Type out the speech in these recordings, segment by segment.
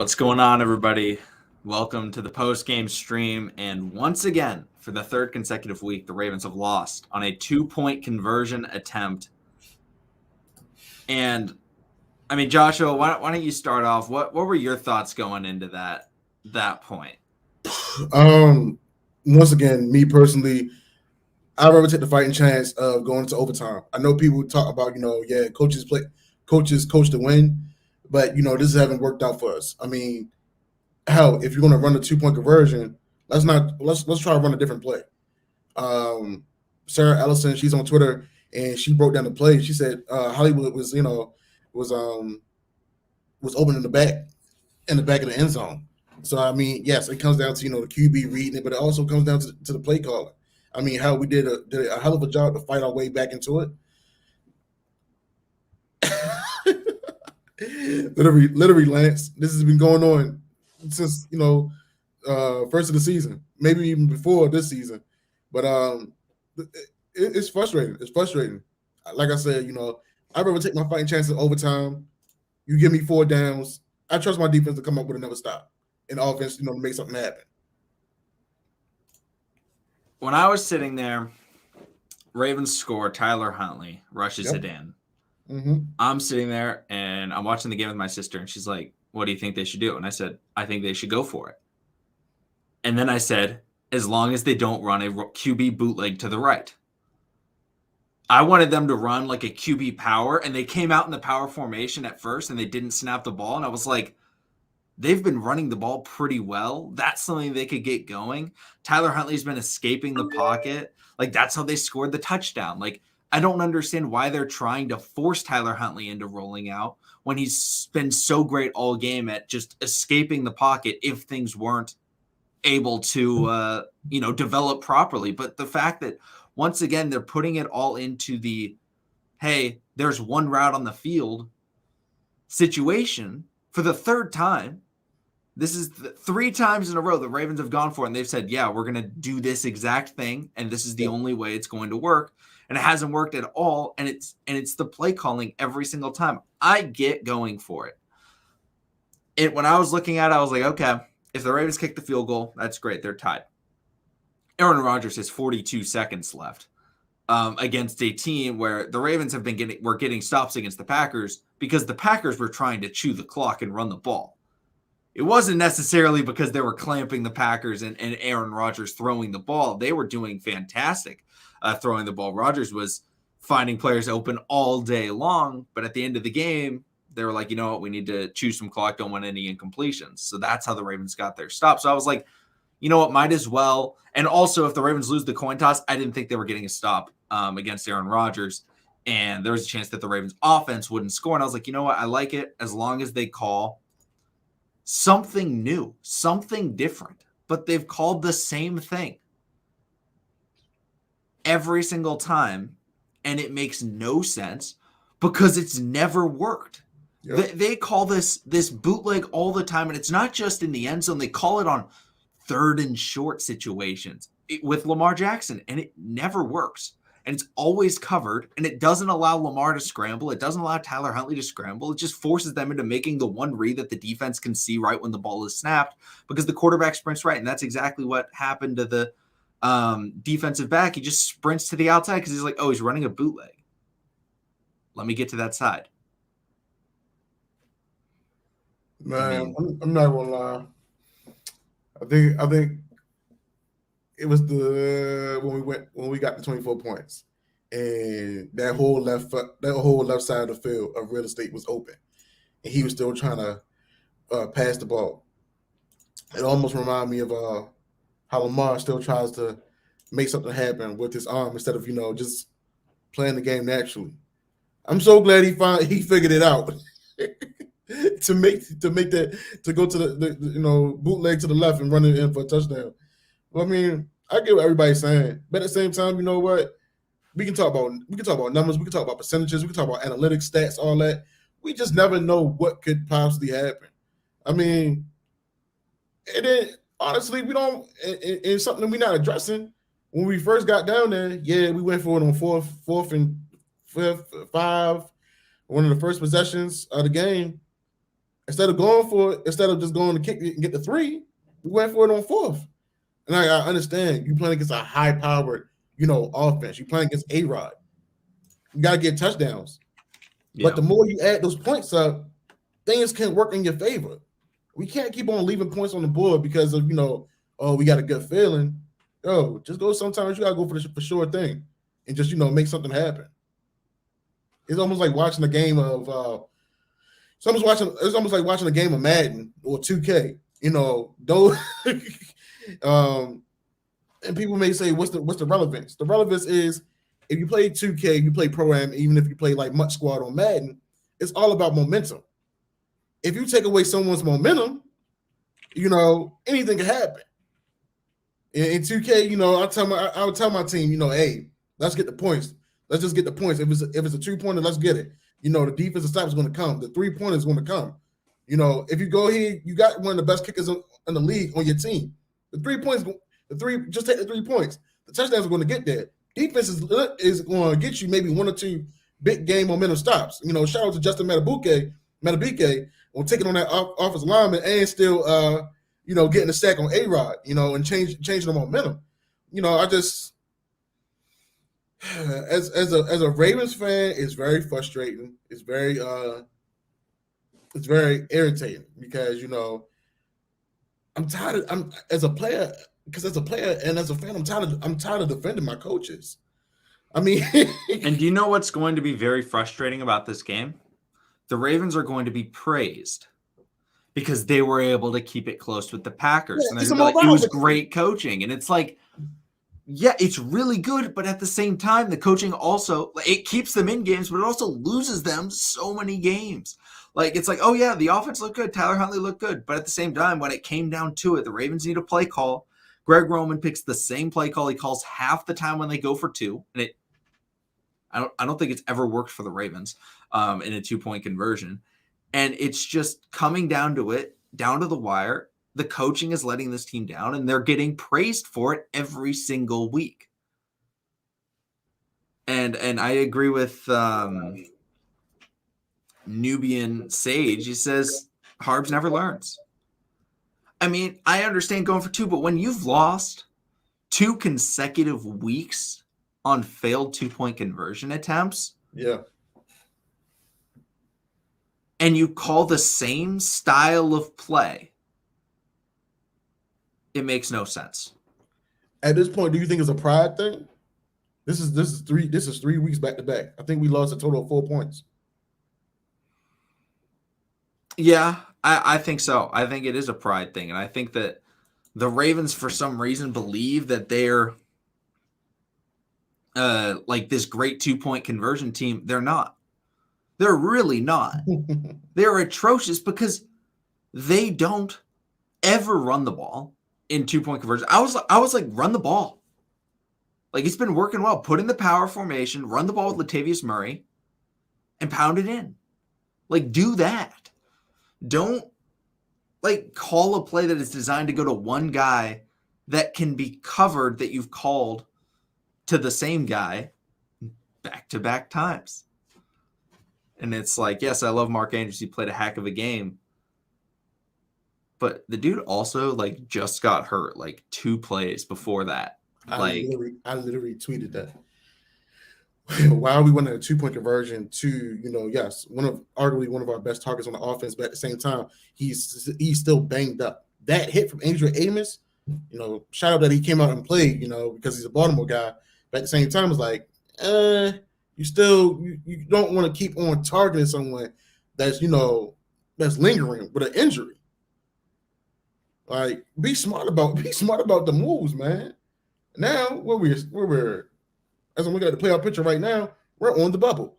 What's going on, everybody? Welcome to the post-game stream. And once again, for the third consecutive week, the Ravens have lost on a 2-point conversion attempt. And I mean, Joshua, why don't you start off? What were your thoughts going into that point? Once again, me personally, I'd rather take the fighting chance of going to overtime. I know people talk about, coaches coach to win, but this hasn't worked out for us. I mean, hell, if you're going to run a 2-point conversion, let's try to run a different play. Sarah Ellison, she's on Twitter and she broke down the play. She said Hollywood was was open in the back of the end zone. So I mean, yes, it comes down to the QB reading it, but it also comes down to the play caller. I mean, how we did a hell of a job to fight our way back into it. literally, Lance, this has been going on since first of the season, maybe even before this season. But it's frustrating. It's frustrating. Like I said, I'd rather take my fighting chances overtime. You give me 4 downs. I trust my defense to come up with another stop in offense, to make something happen. When I was sitting there, Ravens score, Tyler Huntley rushes it in. Mm-hmm. I'm sitting there and I'm watching the game with my sister, and she's like, "What do you think they should do?" And I said, "I think they should go for it." And then I said, as long as they don't run a QB bootleg to the right. I wanted them to run like a QB power, and they came out in the power formation at first, and they didn't snap the ball. And I was like, they've been running the ball pretty well. That's something they could get going. Tyler Huntley's been escaping the pocket. Like, that's how they scored the touchdown. Like, I don't understand why they're trying to force Tyler Huntley into rolling out when he's been so great all game at just escaping the pocket if things weren't able to, develop properly. But the fact that, once again, they're putting it all into the, hey, there's one route on the field situation for the third time. This is 3 times in a row the Ravens have gone for it, and they've said, yeah, we're going to do this exact thing, and this is the only way it's going to work. And it hasn't worked at all, and it's the play calling every single time. I get going for it. When I was looking at it, I was like, okay, if the Ravens kick the field goal, that's great. They're tied. Aaron Rodgers has 42 seconds left against a team where the Ravens were getting stops against the Packers because the Packers were trying to chew the clock and run the ball. It wasn't necessarily because they were clamping the Packers and Aaron Rodgers throwing the ball. They were doing fantastic throwing the ball. Rodgers was finding players open all day long, but at the end of the game, they were like, you know what, we need to chew some clock, don't want any incompletions. So that's how the Ravens got their stop. So I was like, you know what, might as well. And also, if the Ravens lose the coin toss, I didn't think they were getting a stop against Aaron Rodgers. And there was a chance that the Ravens offense wouldn't score. And I was like, you know what, I like it as long as they call something new, something different. But they've called the same thing every single time. And it makes no sense because it's never worked. Yep. They call this bootleg all the time. And it's not just in the end zone. They call it on 3rd and short situations with Lamar Jackson, and it never works. And it's always covered, and it doesn't allow Lamar to scramble. It doesn't allow Tyler Huntley to scramble. It just forces them into making the one read that the defense can see right when the ball is snapped because the quarterback sprints right, and that's exactly what happened to the defensive back. He just sprints to the outside because he's like, oh, he's running a bootleg. Let me get to that side. Man, I'm not going to lie. I think it was when we got the 24 points, and that whole left side of the field of real estate was open, and he was still trying to pass the ball. It almost reminded me of how Lamar still tries to make something happen with his arm instead of just playing the game naturally. I'm so glad he figured it out. to go to the bootleg to the left and run it in for a touchdown. Well, I mean, I get what everybody's saying, but at the same time, you know what? We can talk about numbers, we can talk about percentages, we can talk about analytics, stats, all that. We just never know what could possibly happen. I mean, and then honestly, we don't. It's something we're not addressing. When we first got down there, yeah, we went for it on fourth and fifth, 5, one of the first possessions of the game. Instead of just going to kick it and get the 3, we went for it on 4th. And I understand you playing against a high-powered, offense. You playing against A-Rod. You got to get touchdowns. Yeah. But the more you add those points up, things can work in your favor. We can't keep on leaving points on the board because of, we got a good feeling. Just go. Sometimes you got to go for sure thing and just, make something happen. It's almost like watching a game of it's almost like watching a game of Madden or 2K. Those and people may say, what's the relevance? The relevance is if you play 2K, you play Pro-Am, even if you play like Mutt Squad on Madden, it's all about momentum. If you take away someone's momentum, anything can happen. In 2K, I would tell my team, hey, let's get the points. Let's just get the points. If it's a 2-pointer, let's get it. The defensive stop is going to come. The 3-pointer is going to come. If you go here, you got one of the best kickers in the league on your team. Just take the 3 points. The touchdowns are going to get there. Defense is going to get you maybe 1 or 2 big game momentum stops. Shout out to Justin Matabike on taking on that offensive lineman and still, getting a sack on A-Rod, and changing the momentum. I just as a Ravens fan, it's very frustrating. It's very irritating because I'm tired. As a player and as a fan, I'm tired of defending my coaches. I mean, and do you know what's going to be very frustrating about this game? The Ravens are going to be praised because they were able to keep it close with the Packers. Yeah, and they're like, it was great coaching. And it's like, yeah, it's really good. But at the same time, the coaching also, it keeps them in games, but it also loses them so many games. Like, it's like, oh, yeah, the offense looked good. Tyler Huntley looked good. But at the same time, when it came down to it, the Ravens need a play call. Greg Roman picks the same play call he calls half the time when they go for 2. And I don't think it's ever worked for the Ravens in a 2-point conversion. And it's just coming down to it, down to the wire. The coaching is letting this team down, and they're getting praised for it every single week. And I agree with Nubian Sage. He says Harbs never learns. I mean, I understand going for 2, but when you've lost 2 consecutive weeks on failed 2-point conversion attempts, yeah, and you call the same style of play, it makes no sense. At this point, do you think it's a pride thing? This is 3 weeks back to back. I think we lost a total of 4 points. Yeah, I think so. I think it is a pride thing, and I think that the Ravens, for some reason, believe that they're like this great 2-point conversion team. They're not. They're really not. They're atrocious because they don't ever run the ball in 2-point conversion. I was like, run the ball. Like, it's been working well. Put in the power formation, run the ball with Latavius Murray, and pound it in. Like, do that. Don't, like, call a play that is designed to go to one guy that can be covered that you've called to the same guy back-to-back times. And it's like, yes, I love Mark Andrews. He played a heck of a game. But the dude also, like, just got hurt, like, 2 plays before that. I literally tweeted that. While we went in a 2-point conversion to, yes, arguably one of our best targets on the offense, but at the same time, he's still banged up. That hit from Adrian Amos, shout out that he came out and played, because he's a Baltimore guy. But at the same time, it's like, you don't want to keep on targeting someone that's lingering with an injury. Like, be smart about the moves, man. Now we're as I'm looking at the playoff picture right now, we're on the bubble.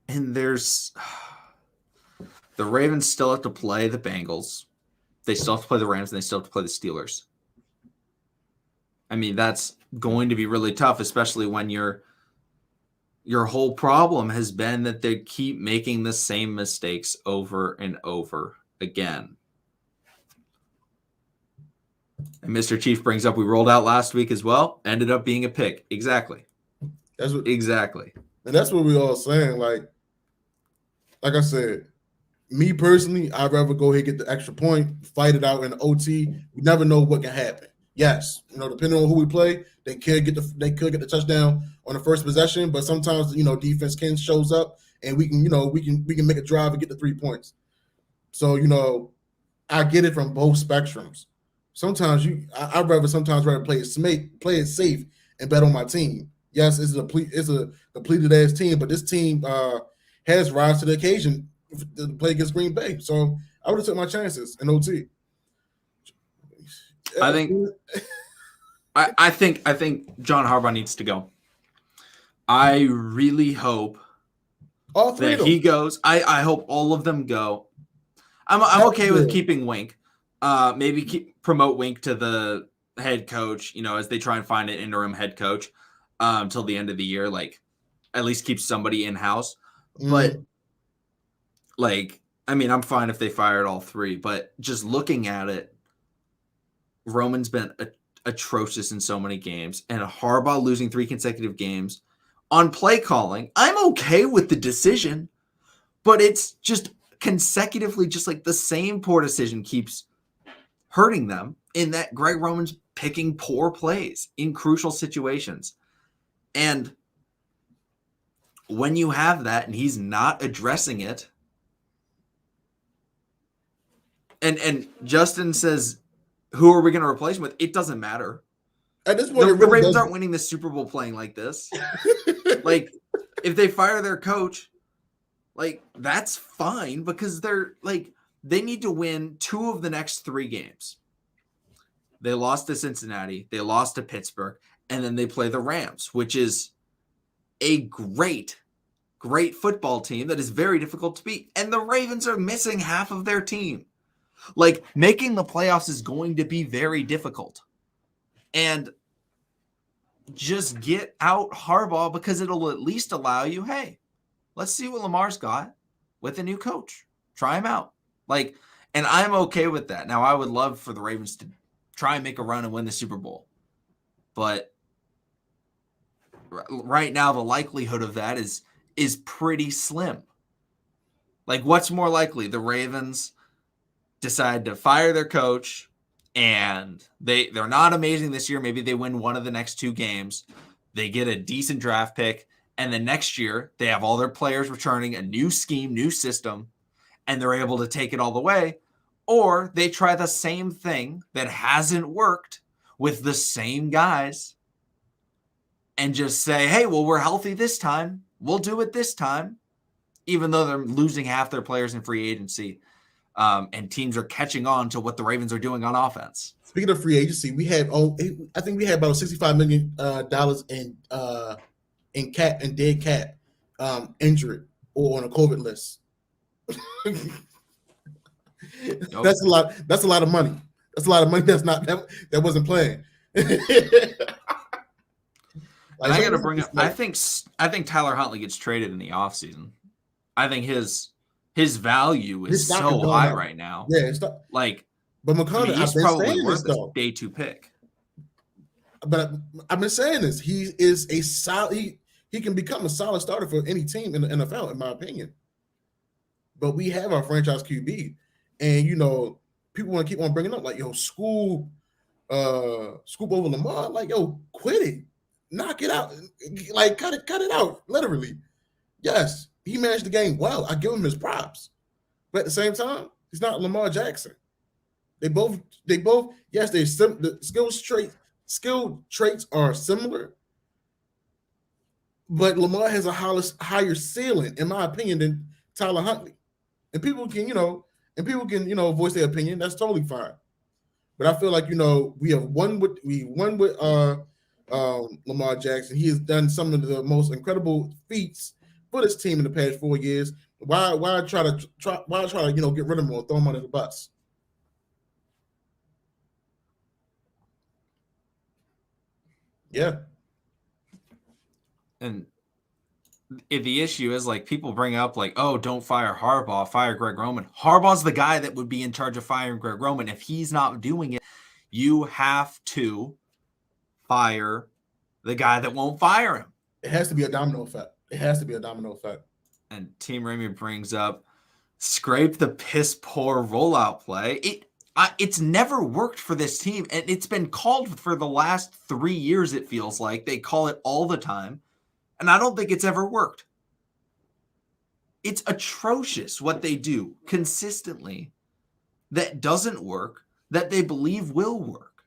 And there's the Ravens still have to play the Bengals. They still have to play the Rams, and they still have to play the Steelers. I mean, that's going to be really tough, especially when your whole problem has been that they keep making the same mistakes over and over again. And Mr. Chief brings up, we rolled out last week as well. Ended up being a pick. Exactly. Exactly. And that's what we all saying. Like, like I said, me personally, I'd rather go ahead and get the extra point, fight it out in the OT. We never know what can happen. Yes, depending on who we play, they could get the touchdown on the first possession, but sometimes defense can shows up and we can make a drive and get the 3 points. So I get it from both spectrums. Sometimes I'd rather play it safe and bet on my team. Yes, it's a depleted ass team, but this team has rise to the occasion to play against Green Bay. So I would have took my chances in OT. I think John Harbaugh needs to go. I really hope all three that he goes. I hope all of them go. I'm okay with keeping Wink. Maybe promote Wink to the head coach, as they try and find an interim head coach till the end of the year. Like, at least keep somebody in-house. But, I'm fine if they fired all three. But just looking at it, Roman's been atrocious in so many games. And Harbaugh losing 3 consecutive games. On play calling, I'm okay with the decision. But it's just consecutively, just like the same poor decision keeps hurting them in that Greg Roman's picking poor plays in crucial situations. And when you have that and he's not addressing it, and Justin says, who are we going to replace him with? It doesn't matter. At this point, the Ravens aren't winning the Super Bowl playing like this. Like, if they fire their coach, that's fine because they need to win 2 of the next 3 games. They lost to Cincinnati, they lost to Pittsburgh, and then they play the Rams, which is a great football team that is very difficult to beat. And the Ravens are missing half of their team. Making the playoffs is going to be very difficult. And just get out Harbaugh because it'll at least allow you, hey, let's see what Lamar's got with a new coach. Try him out. And I'm okay with that. Now, I would love for the Ravens to try and make a run and win the Super Bowl. But right now, the likelihood of that is pretty slim. What's more likely? The Ravens decide to fire their coach, and they're not amazing this year. Maybe they win one of the next 2 games. They get a decent draft pick. And then next year, they have all their players returning, a new scheme, new system, and they're able to take it all the way. Or they try the same thing that hasn't worked with the same guys and just say, hey, well, we're healthy this time. We'll do it this time, even though they're losing half their players in free agency. And teams are catching on to what the Ravens are doing on offense. Speaking of free agency, I think we had about $65 million in dead cap injured or on a COVID list. That's a lot. That's a lot of money. That's a lot of money. That wasn't playing. I got to bring up. I think Tyler Huntley gets traded in the offseason. I think his value is so high right now. Yeah, it's not, but McConnell, he's probably worth a day 2 pick. But I've been saying this. He is a solid. He can become a solid starter for any team in the NFL, in my opinion. But we have our franchise QB, and people want to keep on bringing up scoop over Lamar. Quit it, knock it out, cut it out, literally. Yes, he managed the game well. I give him his props, but at the same time, he's not Lamar Jackson. They both. Yes, the skill traits are similar. But Lamar has a higher ceiling, in my opinion, than Tyler Huntley. And people can, voice their opinion. That's totally fine. But I feel like, we won with Lamar Jackson. He has done some of the most incredible feats for this team in the past 4 years. Why try to get rid of him or throw him under the bus? Yeah. And if the issue is people bring up oh, don't fire Harbaugh, fire Greg Roman. Harbaugh's the guy that would be in charge of firing Greg Roman. If he's not doing it, you have to fire the guy that won't fire him. It has to be a domino effect. And Team Remy brings up scrape the piss poor rollout play. It's never worked for this team, and it's been called for the last 3 years. It feels like they call it all the time, and I don't think it's ever worked. It's atrocious what they do consistently that doesn't work, that they believe will work.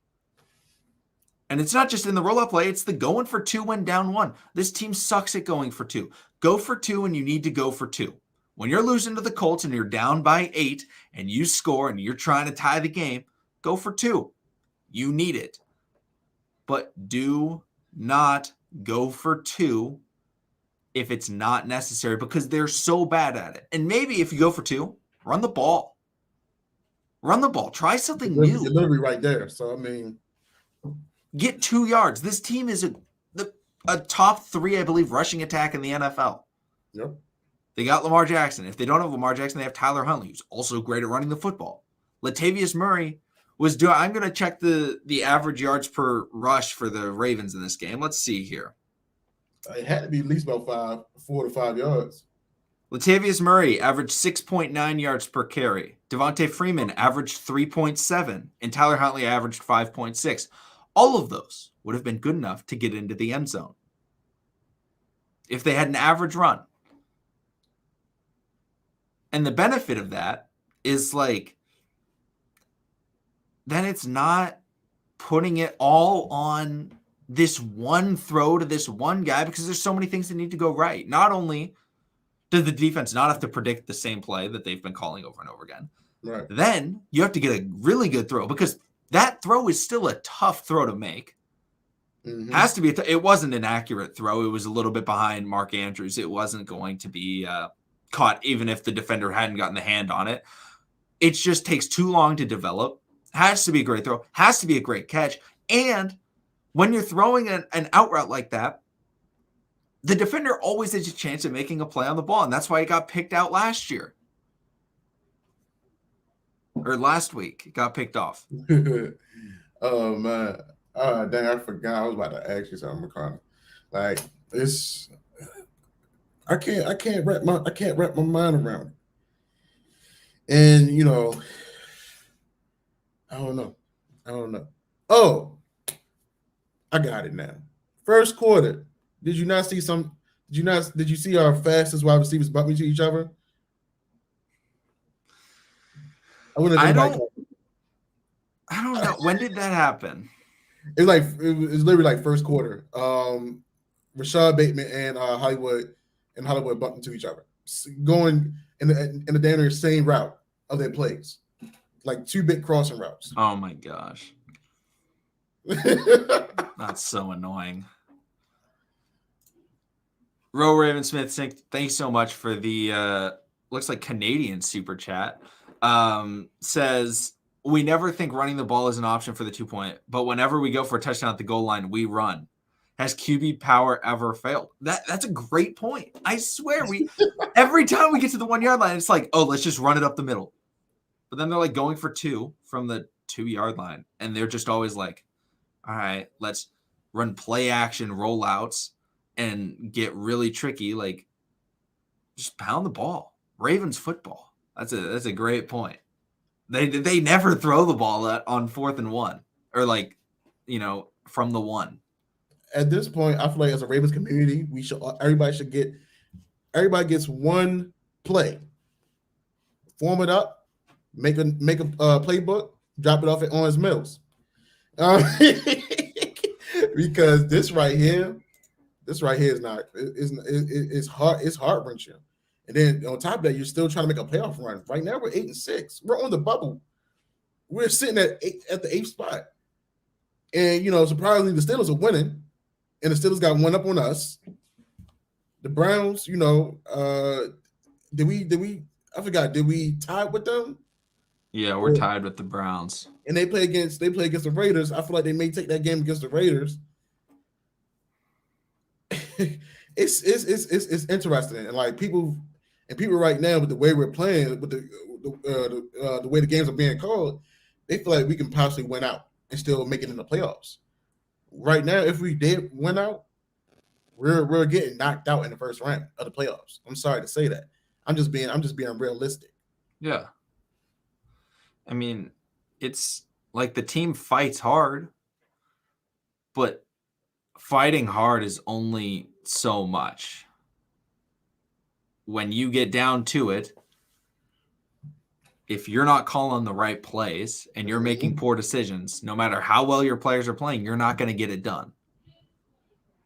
And it's not just in the rollout play, it's the going for two when down one. This team sucks at going for two. Go for two when you need to go for two. When you're losing to the Colts and you're down by 8 and you score and you're trying to tie the game, go for two. You need it. But do not go for two if it's not necessary, because they're so bad at it. And maybe if you go for two, run the ball. Run the ball. Try something new. You're literally right there. So, I mean, get 2 yards. This team is a top 3, I believe, rushing attack in the NFL. Yep. They got Lamar Jackson. If they don't have Lamar Jackson, they have Tyler Huntley, who's also great at running the football. Latavius Murray was doing. I'm going to check the average yards per rush for the Ravens in this game. Let's see here. It had to be at least about 4 to 5 yards. Latavius Murray averaged 6.9 yards per carry. Devontae Freeman averaged 3.7, and Tyler Huntley averaged 5.6. All of those would have been good enough to get into the end zone if they had an average run. And the benefit of that is then it's not putting it all on this one throw to this one guy, because there's so many things that need to go right. Not only does the defense not have to predict the same play that they've been calling over and over again, right, then you have to get a really good throw, because that throw is still a tough throw to make. Mm-hmm. Has to be. It wasn't an accurate throw. It was a little bit behind Mark Andrews. It wasn't going to be caught, even if the defender hadn't gotten the hand on it. It just takes too long to develop. Has to be a great throw. Has to be a great catch. And when you're throwing an out route like that, the defender always has a chance of making a play on the ball, and that's why he got picked out last year. Or last week, it got picked off. Oh, man. Dang, I forgot. I was about to ask you something, McConnell. Like, it's... I can't wrap my mind around it. And, I don't know. Oh, I got it now. First quarter. Did you see our fastest wide receivers bumping to each other? I don't know. When did that happen? It was literally like first quarter. Rashad Bateman and Hollywood bumped into each other, going in the damn near same route of their plays, like 2 big crossing routes. Oh my gosh, that's so annoying. Ro Raven Smith, thanks so much for the looks like Canadian super chat. Says, we never think running the ball is an option for the 2-point, but whenever we go for a touchdown at the goal line, we run. Has QB power ever failed? That's a great point. I swear, every time we get to the 1 yard line, it's like, oh, let's just run it up the middle. But then they're like going for 2 from the 2 yard line, and they're just always like, all right, let's run play action rollouts and get really tricky. Like, just pound the ball. Ravens football. That's a great point. They never throw the ball on 4th and 1, or from the 1. At this point, I feel like as a Ravens community, everybody gets one play, form it up, make a playbook, drop it off at Owens Mills, because this right here is not. It's heart wrenching. And then on top of that, you're still trying to make a playoff run. Right now, we're 8-6. We're on the bubble. We're sitting at the 8th spot. And surprisingly, the Steelers are winning, and the Steelers got one up on us. The Browns, did we? I forgot. Did we tie with them? Yeah, we're tied with the Browns. And they play against the Raiders. I feel like they may take that game against the Raiders. It's interesting, and like people right now, with the way we're playing, with the way the games are being called, they feel like we can possibly win out and still make it in the playoffs. Right now, if we did win out, we're getting knocked out in the first round of the playoffs. I'm sorry to say that. I'm just being realistic. Yeah. I mean, it's like the team fights hard, but fighting hard is only so much. When you get down to it, if you're not calling the right plays and you're making poor decisions, no matter how well your players are playing, you're not going to get it done.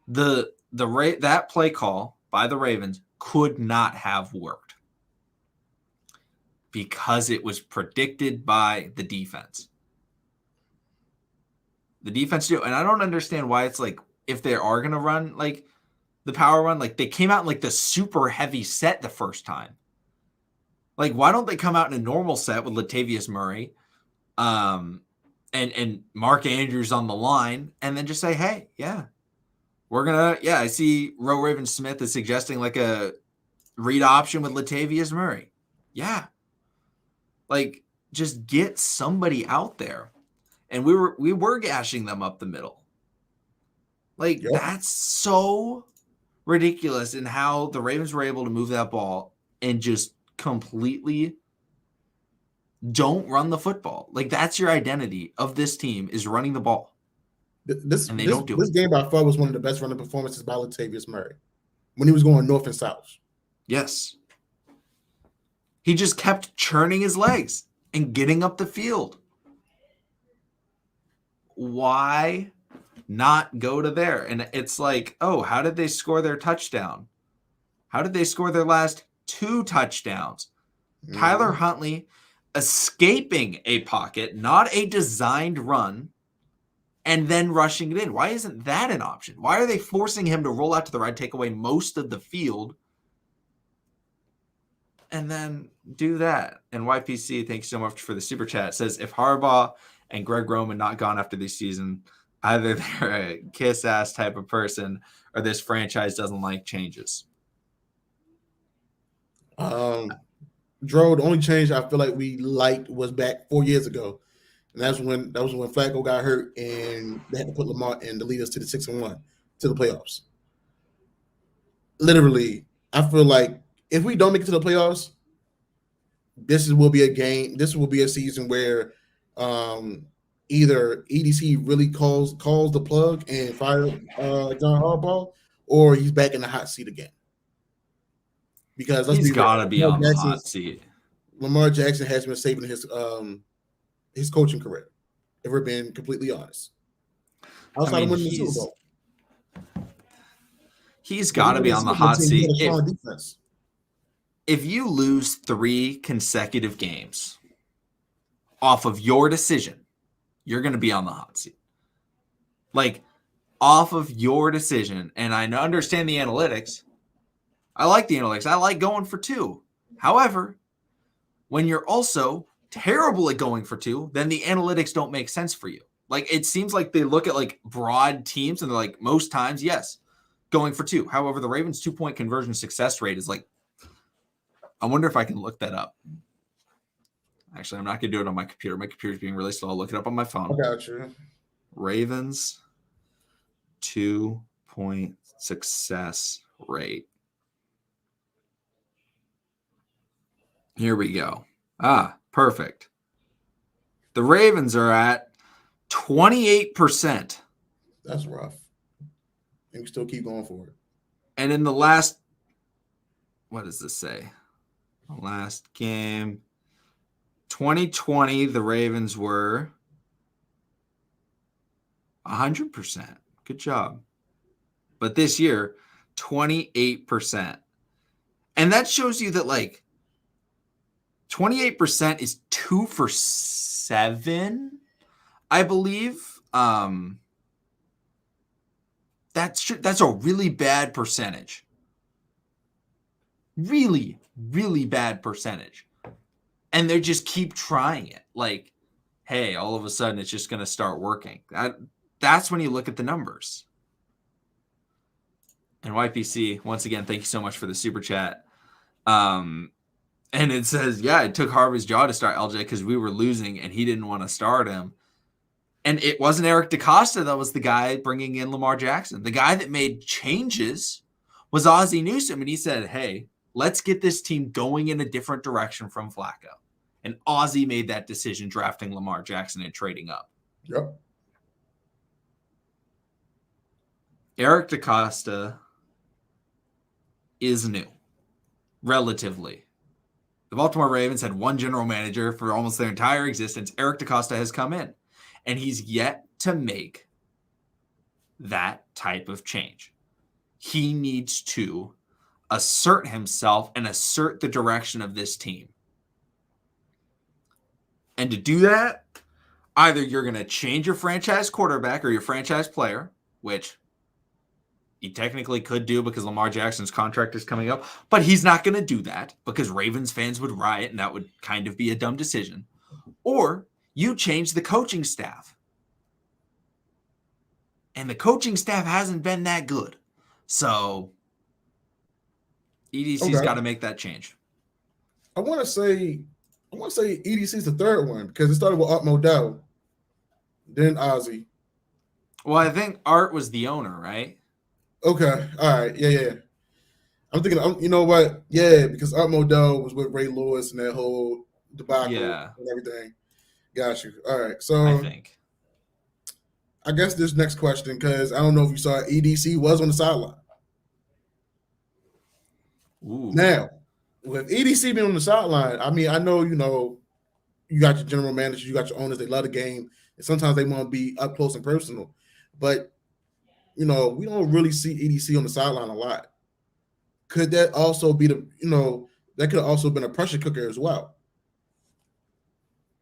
That play call by the Ravens could not have worked because it was predicted by the defense. The defense do, and I don't understand why it's like if they are going to run like the power run, like they came out in like the super heavy set the first time. Like, why don't they come out in a normal set with Latavius Murray, and Mark Andrews on the line, and then just say, hey, yeah, we're gonna, yeah, I see Ro Raven Smith is suggesting like a read option with Latavius Murray. Yeah. Like, just get somebody out there. And we were gashing them up the middle. Like, that's so ridiculous in how the Ravens were able to move that ball and just completely don't run the football. Like, that's your identity of this team is running the ball. This game by far was one of the best running performances by Latavius Murray when he was going north and south. Yes. He just kept churning his legs and getting up the field. Why not go to there? And it's like, oh, how did they score their touchdown? How did they score their last 2 touchdowns? Tyler Huntley escaping a pocket, not a designed run, and then rushing it in. Why isn't that an option? Why are they forcing him to roll out to the right, take away most of the field, and then do that? And YPC, thanks so much for the super chat. Says, if Harbaugh and Greg Roman not gone after this season, either they're a kiss-ass type of person or this franchise doesn't like changes. Dro, the only change I feel like we liked was back 4 years ago. And that was when Flacco got hurt and they had to put Lamar in to lead us to the 6-1 to the playoffs. Literally, I feel like if we don't make it to the playoffs, this will be a game. This will be a season where either EDC really calls the plug and fire John Harbaugh, or he's back in the hot seat again. Because he's got to be on the hot seat. Lamar Jackson has been saving his coaching career, if we're being completely honest. Outside of winning the Super Bowl, he's got to be on the hot seat. If you lose 3 consecutive games off of your decision, you're going to be on the hot seat. Like, off of your decision. And I understand the analytics. I like the analytics. I like going for 2. However, when you're also terrible at going for 2, then the analytics don't make sense for you. Like, it seems like they look at like broad teams and they're like, most times, yes, going for 2. However, the Ravens 2-point conversion success rate is like, I wonder if I can look that up. Actually, I'm not going to do it on my computer. My computer's being really slow. I'll look it up on my phone. I got you. Ravens 2-point success rate. Here we go. Perfect. The Ravens are at 28%. That's rough. And we still keep going for it. And in the last, what does this say? Last game, 2020, the Ravens were 100%. Good job. But this year, 28%. And that shows you that, like, 28% is 2 for 7, I believe. That's a really bad percentage. Really, really bad percentage. And they just keep trying it. Like, hey, all of a sudden it's just going to start working. That's when you look at the numbers. And YPC, once again, thank you so much for the super chat. And it says, yeah, it took Harbaugh's job to start LJ because we were losing and he didn't want to start him. And it wasn't Eric DaCosta that was the guy bringing in Lamar Jackson. The guy that made changes was Ozzie Newsome. And he said, hey, let's get this team going in a different direction from Flacco. And Ozzie made that decision drafting Lamar Jackson and trading up. Yep. Eric DaCosta is new, relatively. The Baltimore Ravens had one general manager for almost their entire existence. Eric DaCosta has come in, and he's yet to make that type of change. He needs to assert himself and assert the direction of this team. And to do that, either you're going to change your franchise quarterback or your franchise player, which he technically could do because Lamar Jackson's contract is coming up, but he's not going to do that because Ravens fans would riot, and that would kind of be a dumb decision. Or you change the coaching staff. And the coaching staff hasn't been that good. So EDC's got to make that change. I want to say EDC's the third one because it started with Art Modell, then Ozzie. Well, I think Art was the owner, right? Okay. All right. Yeah. I'm thinking, you know what? Yeah, because Art Modell was with Ray Lewis and that whole debacle and everything. Got you. All right. So I think. I guess this next question, because I don't know if you saw it, EDC was on the sideline. Ooh. Now, with EDC being on the sideline, I mean, I know, you got your general managers, you got your owners, they love the game, and sometimes they want to be up close and personal. But, we don't really see EDC on the sideline a lot. Could that also be that could have also been a pressure cooker as well?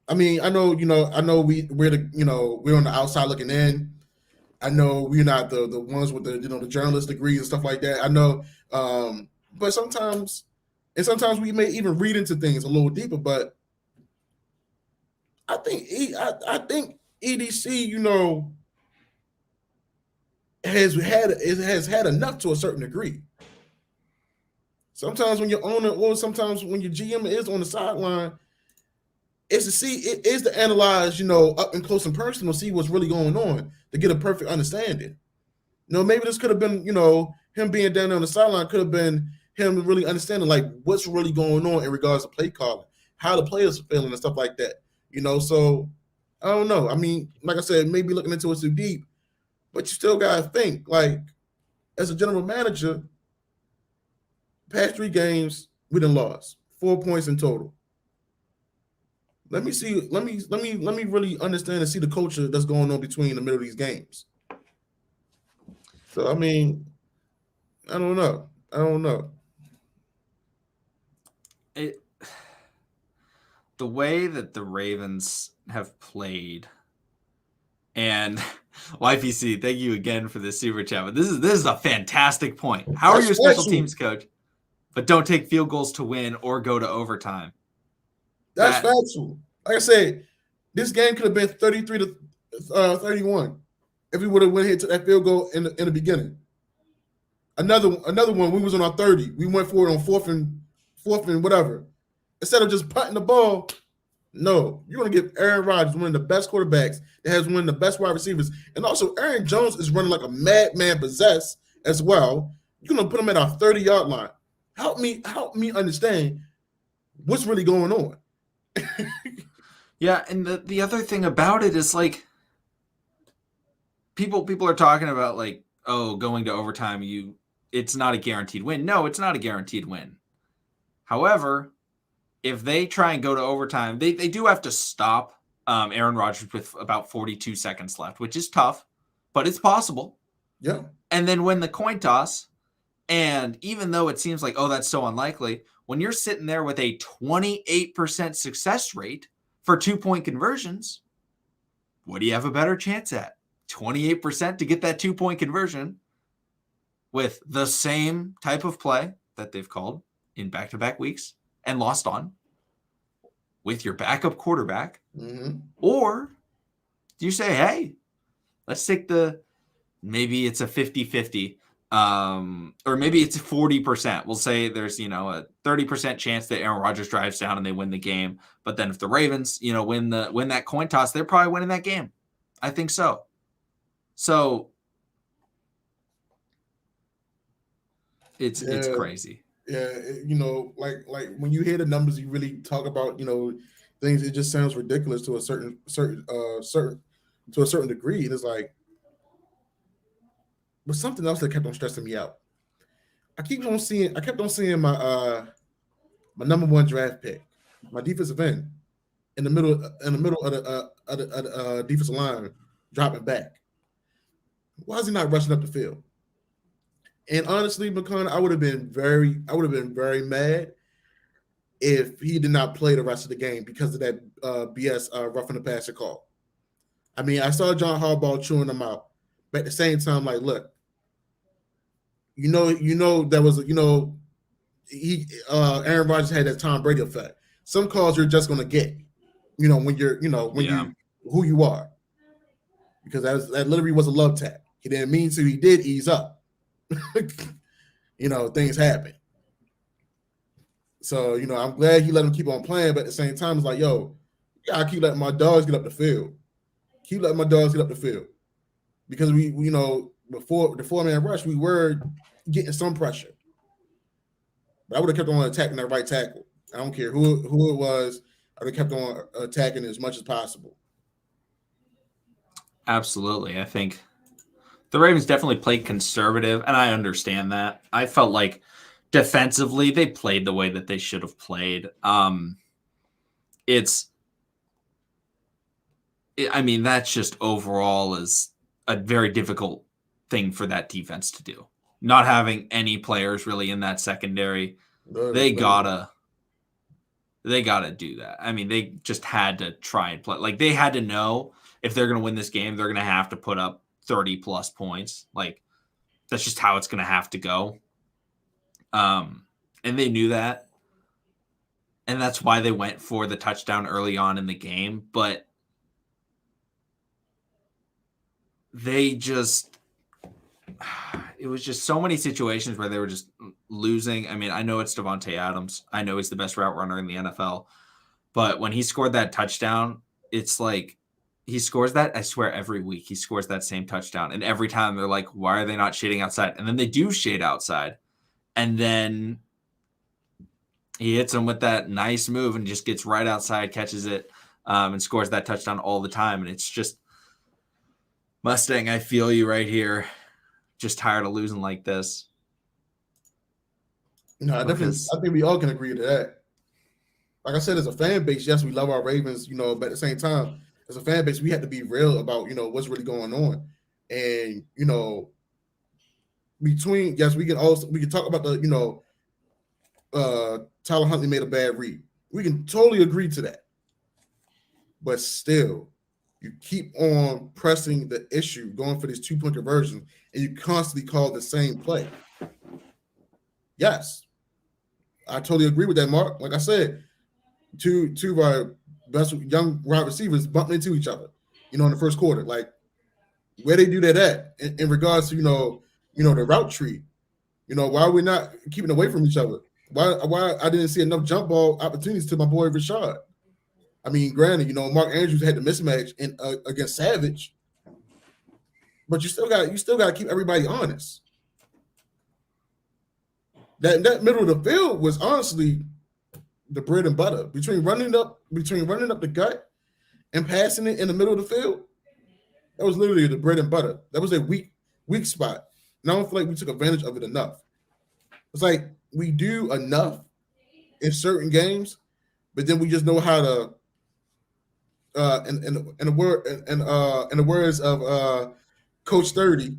I mean, I know we're on the outside looking in. I know we're not the ones with the journalist degrees and stuff like that. I know, but sometimes we may even read into things a little deeper. But I think EDC, has had enough to a certain degree. Sometimes when your owner or sometimes when your GM is on the sideline, is to analyze, up and close and personal, see what's really going on to get a perfect understanding. Maybe this could have been, him being down there on the sideline could have been him really understanding like what's really going on in regards to play calling, how the players are feeling and stuff like that. So I don't know. I mean, like I said, maybe looking into it too deep, but you still gotta think, like, as a general manager, past 3 games, we done lost 4 points in total. Let me really understand and see the culture that's going on between the middle of these games. So I mean, I don't know. The way that the Ravens have played, and YPC, thank you again for this super chat. But this is a fantastic point. How are your special teams coach? But don't take field goals to win or go to overtime. That's factual. Like I said, this game could have been 33-31 if we would have went here to that field goal in the beginning. Another one, we was on our 30. We went for it on fourth and whatever. Instead of just punting the ball, no, you're going to give Aaron Rodgers, one of the best quarterbacks, that has one of the best wide receivers, and also Aaron Jones is running like a madman possessed as well. You're going to put him at our 30-yard line. Help me understand what's really going on. Yeah, and the other thing about it is, like, people are talking about, like, going to overtime, it's not a guaranteed win. No, it's not a guaranteed win. However, if they try and go to overtime, they do have to stop Aaron Rodgers with about 42 seconds left, which is tough, but it's possible. Yeah. And then win the coin toss. And even though it seems like, that's so unlikely, when you're sitting there with a 28% success rate for 2-point conversions, what do you have a better chance at? 28% to get that 2-point conversion with the same type of play that they've called in back-to-back weeks and lost on with your backup quarterback. Mm-hmm. Or do you say, hey, let's take maybe it's a 50-50, or maybe it's 40%. We'll say there's, a 30% chance that Aaron Rodgers drives down and they win the game. But then if the Ravens, win that coin toss, they're probably winning that game. I think so. So it's crazy. Yeah, like when you hear the numbers, you really talk about things. It just sounds ridiculous to a certain to a certain degree. And it's like, but something else that kept on stressing me out. I kept on seeing my number one draft pick, my defensive end, in the middle of the defensive line, dropping back. Why is he not rushing up the field? And honestly, McConnell, I would have been very mad if he did not play the rest of the game because of that BS roughing the passer call. I mean, I saw John Harbaugh chewing him out, but at the same time, like, look, that was he Aaron Rodgers had that Tom Brady effect. Some calls you're just gonna get, when you're you who you are, because that literally was a love tap. He didn't mean to. He did ease up. Things happen. So, I'm glad he let him keep on playing, but at the same time, it's like, yo, I keep letting my dogs get up the field. Keep letting my dogs get up the field. Because we before the 4-man rush, we were getting some pressure. But I would have kept on attacking that right tackle. I don't care who it was. I would have kept on attacking as much as possible. Absolutely. I think the Ravens definitely played conservative, and I understand that. I felt like defensively they played the way that they should have played. That's just overall is a very difficult thing for that defense to do. Not having any players really in that secondary, they gotta do that. I mean, they just had to try and play. Like, they had to know if they're going to win this game, they're going to have to put up 30 plus points. Like, that's just how it's going to have to go. And they knew that. And that's why they went for the touchdown early on in the game. But it was just so many situations where they were just losing. I mean, I know it's Davante Adams. I know he's the best route runner in the NFL. But when he scored that touchdown, it's like he scores that, I swear, every week. He scores that same touchdown. And every time they're like, why are they not shading outside? And then they do shade outside. And then he hits him with that nice move and just gets right outside, catches it, and scores that touchdown all the time. And it's just, Mustang, I feel you right here. Just tired of losing like this. No, I think we all can agree to that. Like I said, as a fan base, yes, we love our Ravens, but at the same time, as a fan base, we have to be real about, what's really going on. And, we can talk about the, Tyler Huntley made a bad read. We can totally agree to that. But still, you keep on pressing the issue, going for these 2-point conversions, and you constantly call the same play. Yes, I totally agree with that, Mark. Like I said, two of our best young wide receivers bumping into each other, in the first quarter. Like, where they do that at in regards to, the route tree. Why are we not keeping away from each other? Why I didn't see enough jump ball opportunities to my boy Rashad. I mean, granted, Mark Andrews had the mismatch against Savage, but you still got to keep everybody honest. That middle of the field was honestly the bread and butter between running up the gut and passing it in the middle of the field. That was literally the bread and butter. That was a weak spot, and I don't feel like we took advantage of it enough. It's like we do enough in certain games, but then we just know how to. In the words of Coach 30,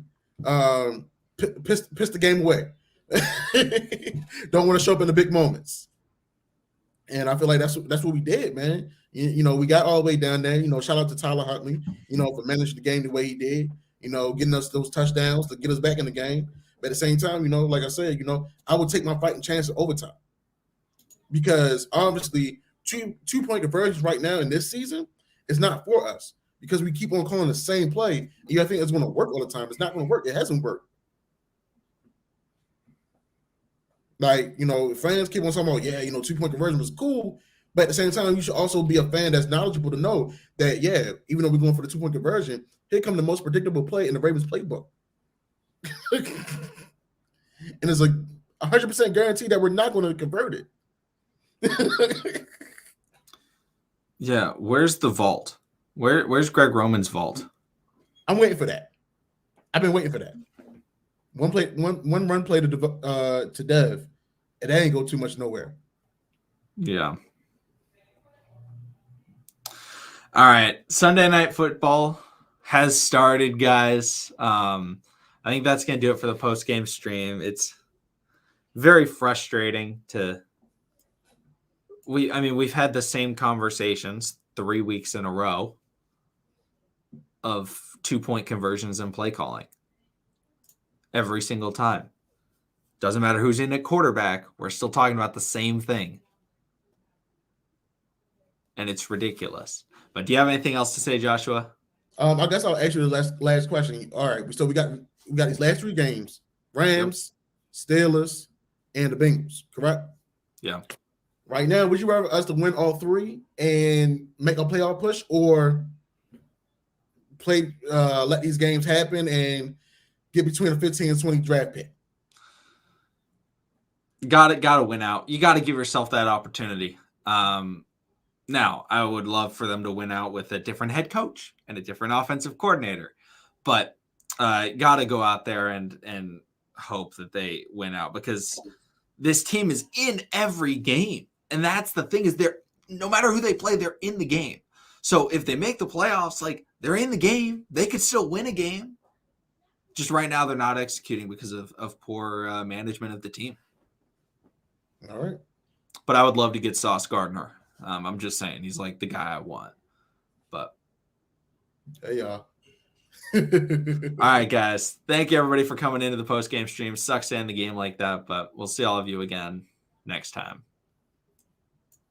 piss the game away. Don't want to show up in the big moments. And I feel like that's what we did, man. We got all the way down there. Shout out to Tyler Huntley, for managing the game the way he did. Getting us those touchdowns to get us back in the game. But at the same time, like I said, I would take my fighting chance at overtime, because obviously 2-point conversions right now in this season is not for us, because we keep on calling the same play. I think it's going to work all the time. It's not going to work. It hasn't worked. Like, fans keep on talking about, 2-point conversion was cool, But at the same time, you should also be a fan that's knowledgeable to know that, yeah, even though we're going for the 2-point conversion, here come the most predictable play in the Ravens playbook. And it's like 100% guaranteed that we're not going to convert it. Yeah, where's the vault? Where's Greg Roman's vault? I'm waiting for that. I've been waiting for that. One run play to Dev, and that ain't go too much nowhere. Yeah. All right, Sunday Night Football has started, guys. I think that's going to do it for the post-game stream. It's very frustrating we've had the same conversations 3 weeks in a row of 2-point conversions and play calling. Every single time. Doesn't matter who's in at quarterback, we're still talking about the same thing. And it's ridiculous. But do you have anything else to say, Joshua? I guess I'll ask you the last question. All right, so we got these last 3 games: Rams, Steelers, and the Bengals. Correct? Yeah. Right now, would you rather us to win all 3 and make a playoff push, or let these games happen and get between a 15 and 20 draft pick? Gotta win out. You got to give yourself that opportunity. Now, I would love for them to win out with a different head coach and a different offensive coordinator, but got to go out there and hope that they win out, because this team is in every game. And that's the thing, is no matter who they play, they're in the game. So if they make the playoffs, like, they're in the game, they could still win a game. Just right now, they're not executing because of poor management of the team. All right. But I would love to get Sauce Gardner. I'm just saying, he's like the guy I want. But hey, y'all. All right, guys. Thank you, everybody, for coming into the post-game stream. Sucks to end the game like that, but we'll see all of you again next time.